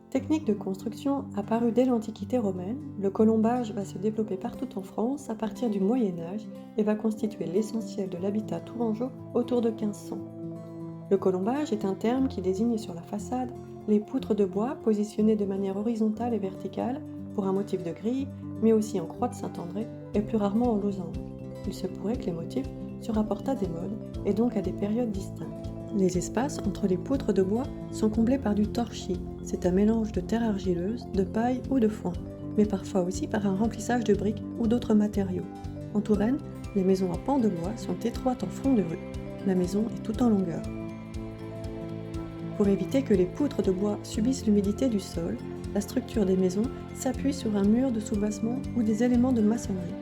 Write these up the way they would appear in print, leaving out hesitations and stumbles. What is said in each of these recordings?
Technique de construction apparue dès l'Antiquité romaine, le colombage va se développer partout en France à partir du Moyen Âge et va constituer l'essentiel de l'habitat tourangeau autour de 1500. Le colombage est un terme qui désigne sur la façade les poutres de bois positionnées de manière horizontale et verticale pour un motif de grille, mais aussi en croix de Saint-André et plus rarement en losange. Il se pourrait que les motifs se rapportent à des modes et donc à des périodes distinctes. Les espaces entre les poutres de bois sont comblés par du torchis. C'est un mélange de terre argileuse, de paille ou de foin, mais parfois aussi par un remplissage de briques ou d'autres matériaux. En Touraine, les maisons à pans de bois sont étroites en front de rue. La maison est tout en longueur. Pour éviter que les poutres de bois subissent l'humidité du sol, la structure des maisons s'appuie sur un mur de soubassement ou des éléments de maçonnerie.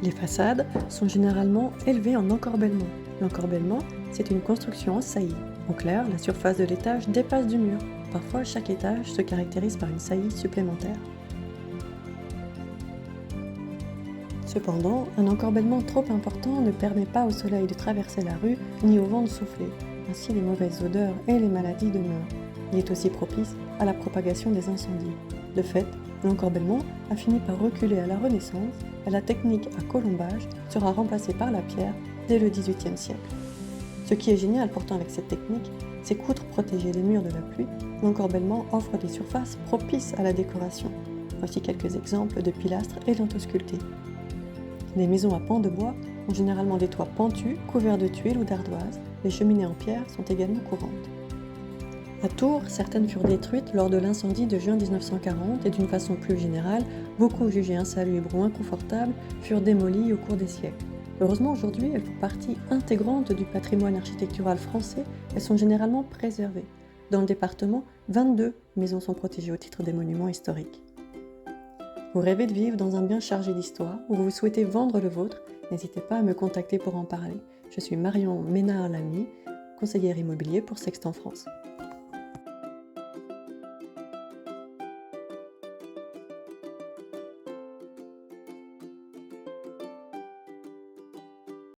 Les façades sont généralement élevées en encorbellement. L'encorbellement, c'est une construction en saillie. En clair, la surface de l'étage dépasse du mur. Parfois, chaque étage se caractérise par une saillie supplémentaire. Cependant, un encorbellement trop important ne permet pas au soleil de traverser la rue ni au vent de souffler. Ainsi, les mauvaises odeurs et les maladies demeurent. Il est aussi propice à la propagation des incendies. De fait, l'encorbellement a fini par reculer à la Renaissance et la technique à colombage sera remplacée par la pierre dès le XVIIIe siècle. Ce qui est génial pourtant avec cette technique, c'est qu'outre protéger les murs de la pluie, l'encorbellement offre des surfaces propices à la décoration. Voici quelques exemples de pilastres édentosculptés. Les maisons à pans de bois ont généralement des toits pentus, couverts de tuiles ou d'ardoises. Les cheminées en pierre sont également courantes. À Tours, certaines furent détruites lors de l'incendie de juin 1940 et d'une façon plus générale, beaucoup jugées insalubres ou inconfortables furent démolies au cours des siècles. Heureusement, aujourd'hui, elles font partie intégrante du patrimoine architectural français et sont généralement préservées. Dans le département, 22 maisons sont protégées au titre des monuments historiques. Vous rêvez de vivre dans un bien chargé d'histoire ou vous souhaitez vendre le vôtre, n'hésitez pas à me contacter pour en parler. Je suis Marion Ménard-Lamy, conseillère immobilier pour Sextant France.